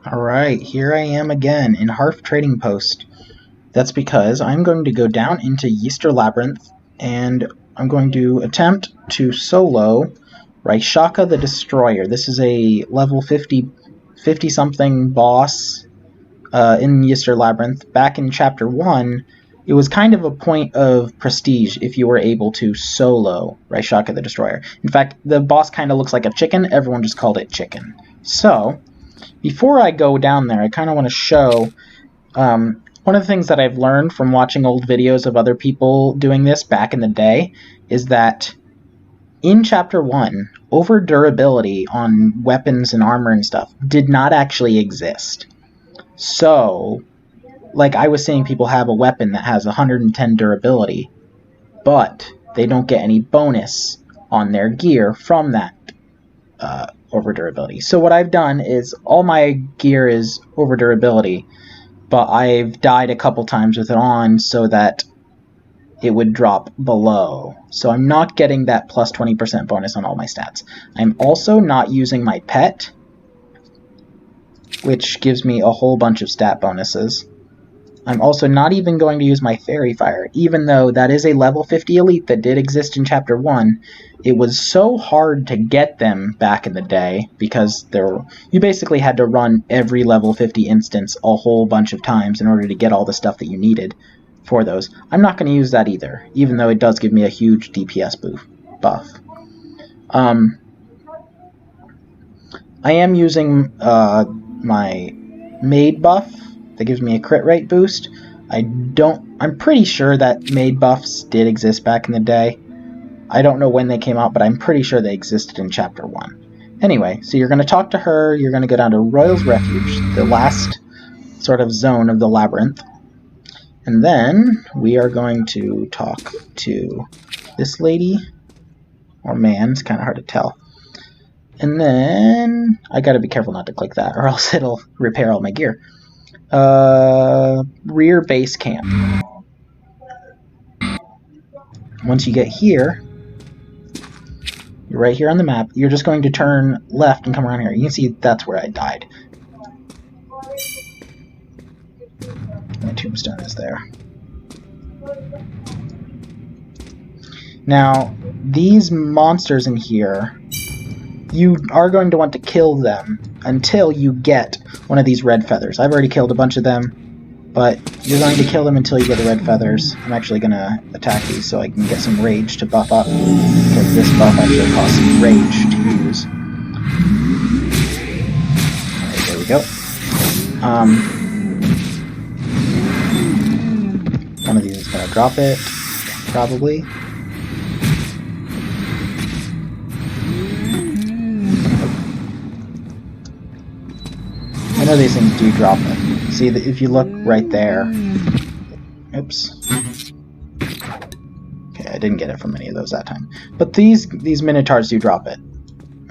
Alright, here I am again in Harf Trading Post. That's because I'm going to go down into Yeaster Labyrinth and I'm going to attempt to solo Raichika the Destroyer. This is a level 50 something boss in Yeaster Labyrinth. Back in Chapter 1, it was kind of a point of prestige if you were able to solo Raichika the Destroyer. In fact, the boss kind of looks like a chicken. Everyone just called it chicken. So, before I go down there, I kind of want to show one of the things that I've learned from watching old videos of other people doing this back in the day is that in Chapter 1, over durability on weapons and armor and stuff did not actually exist. So, like I was saying, people have a weapon that has 110 durability, but they don't get any bonus on their gear from that over durability. So what I've done is all my gear is over durability, but I've died a couple times with it on so that it would drop below. So I'm not getting that plus 20% bonus on all my stats. I'm also not using my pet, which gives me a whole bunch of stat bonuses. I'm also not even going to use my Fairy Fire, even though that is a level 50 elite that did exist in Chapter 1. It was so hard to get them back in the day, because you basically had to run every level 50 instance a whole bunch of times in order to get all the stuff that you needed for those. I'm not going to use that either, even though it does give me a huge DPS buff. I am using my Maid buff that gives me a crit rate boost. I'm pretty sure that Maid buffs did exist back in the day. I don't know when they came out, but I'm pretty sure they existed in Chapter 1. Anyway, so you're going to talk to her, you're going to go down to Royal's Refuge, the last sort of zone of the labyrinth. And then we are going to talk to this lady, or man, it's kind of hard to tell. And then I gotta be careful not to click that, or else it'll repair all my gear. Rear base camp. Once you get here, you're right here on the map. You're just going to turn left and come around here. You can see that's where I died. My tombstone is there. Now, these monsters in here, you are going to want to kill them until you get one of these red feathers. I've already killed a bunch of them, but you're going to kill them until you get the red feathers. I'm actually going to attack these so I can get some rage to buff up, because this buff actually costs rage to use. Right, there we go. One of these is going to drop it, probably. I know these things do drop them. See, if you look right there... Oops. Okay, I didn't get it from any of those that time. But these Minotaurs do drop it.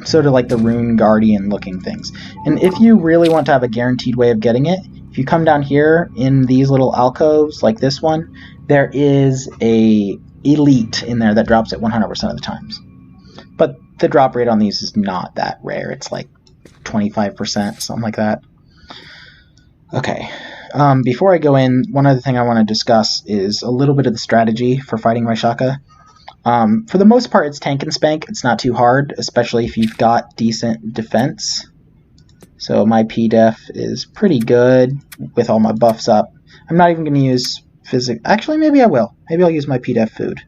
So do like the Rune Guardian looking things. And if you really want to have a guaranteed way of getting it, if you come down here in these little alcoves, like this one, there is a elite in there that drops it 100% of the times. But the drop rate on these is not that rare. It's like 25%, something like that. Okay, before I go in, one other thing I want to discuss is a little bit of the strategy for fighting Raichika. For the most part, it's tank and spank. It's not too hard, especially if you've got decent defense. So my P-Def is pretty good with all my buffs up. I'm not even going to use physic... Actually, maybe I will. Maybe I'll use my P-Def food,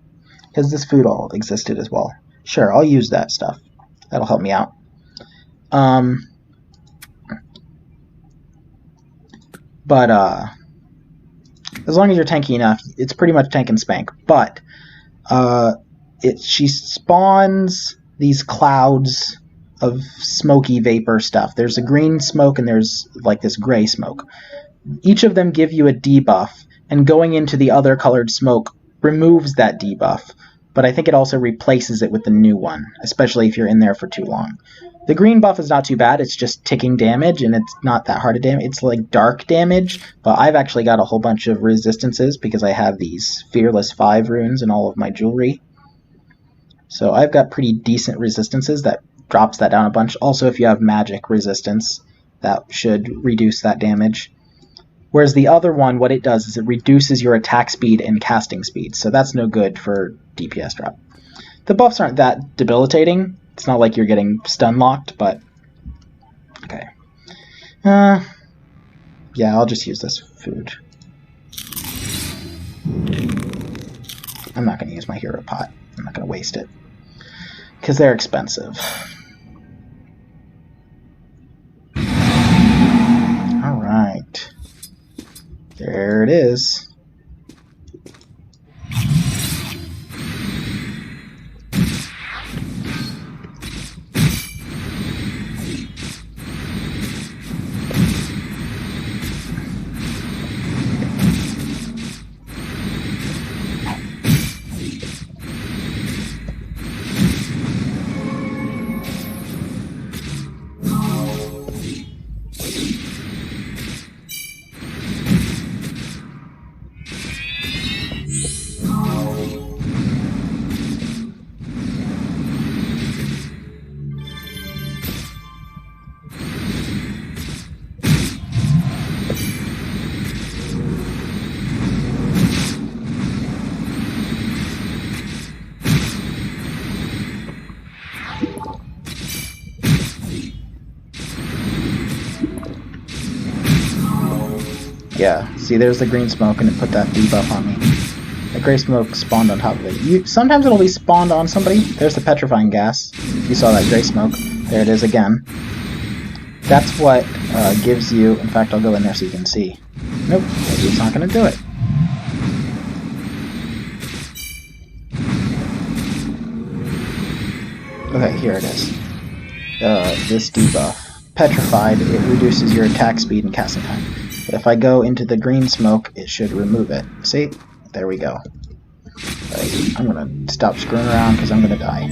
because this food all existed as well. Sure, I'll use that stuff. That'll help me out. But as long as you're tanky enough, it's pretty much tank and spank. But she spawns these clouds of smoky vapor stuff. There's a green smoke and there's like this gray smoke. Each of them give you a debuff, and going into the other colored smoke removes that debuff. But I think it also replaces it with the new one, especially if you're in there for too long. The green buff is not too bad. It's just ticking damage, and it's not that hard to damage. It's like dark damage, but I've actually got a whole bunch of resistances because I have these Fearless 5 runes in all of my jewelry. So I've got pretty decent resistances that drops that down a bunch. Also, if you have magic resistance, That should reduce that damage. Whereas the other one, what it does is it reduces your attack speed and casting speed, so that's no good for DPS drop. The buffs aren't that debilitating. It's not like you're getting stun locked, but okay. Yeah, I'll just use this food. I'm not going to use my hero pot. I'm not going to waste it because they're expensive. All right. There it is. Yeah, see, there's the green smoke, and it put that debuff on me. The gray smoke spawned on top of it. Sometimes it'll be spawned on somebody. There's the petrifying gas. If you saw that gray smoke, there it is again. That's what gives you... In fact, I'll go in there so you can see. Nope, maybe it's not going to do it. Okay, here it is. This debuff. Petrified, it reduces your attack speed and casting time. But if I go into the green smoke, it should remove it. See? There we go. Right, I'm going to stop screwing around because I'm going to die.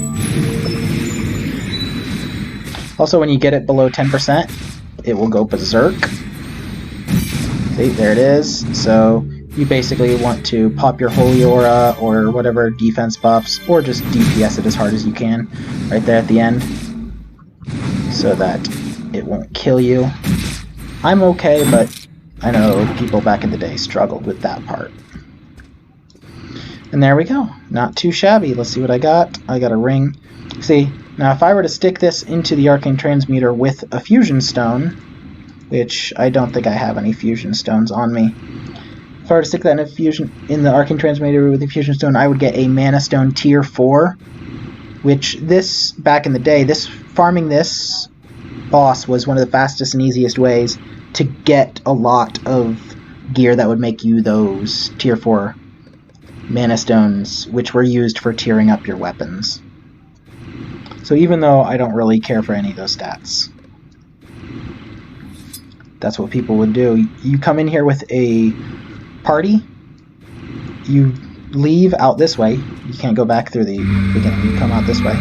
Also, when you get it below 10%, it will go berserk. See? There it is. So you basically want to pop your Holy Aura or whatever defense buffs, or just DPS it as hard as you can right there at the end so that it won't kill you. I'm okay, but I know people back in the day struggled with that part. And there we go. Not too shabby. Let's see what I got. I got a ring. See, now if I were to stick this into the Arcane Transmuter with a Fusion Stone, which I don't think I have any Fusion Stones on me. If I were to stick that in the Arcane Transmuter with a Fusion Stone, I would get a Mana Stone Tier 4, which this, back in the day, farming this boss was one of the fastest and easiest ways to get a lot of gear that would make you those Tier 4 Mana Stones, which were used for tiering up your weapons. So even though I don't really care for any of those stats, that's what people would do. You come in here with a party, you leave out this way, you can't go back through the beginning, you come out this way,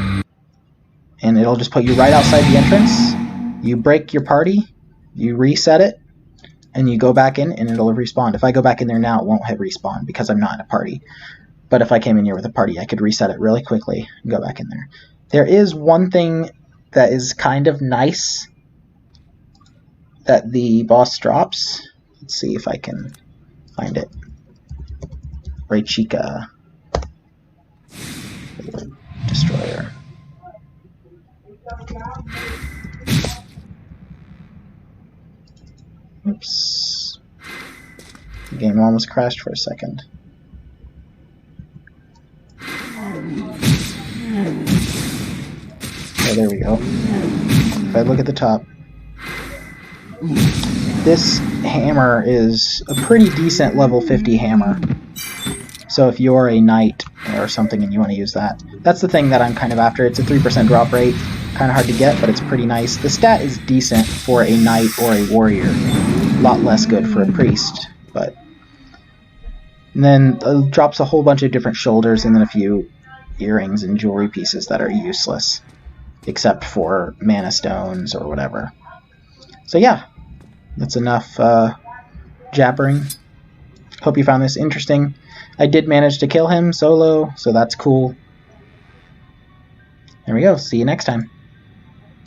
and it'll just put you right outside the entrance. You break your party, you reset it, and you go back in and it'll respawn. If I go back in there now, it won't hit respawn because I'm not in a party. But if I came in here with a party, I could reset it really quickly and go back in there. There is one thing that is kind of nice that the boss drops. Let's see if I can find it. Raichika. Destroyer. Oops. The game almost crashed for a second. Oh, there we go. If I look at the top, this hammer is a pretty decent level 50 hammer. So if you're a knight or something and you want to use that, that's the thing that I'm kind of after. It's a 3% drop rate, kind of hard to get, but it's pretty nice. The stat is decent for a knight or a warrior. A lot less good for a priest, but... And then it drops a whole bunch of different shoulders and then a few earrings and jewelry pieces that are useless, except for mana stones or whatever. So yeah, that's enough jabbering. Hope you found this interesting. I did manage to kill him solo, so that's cool. There we go. See you next time.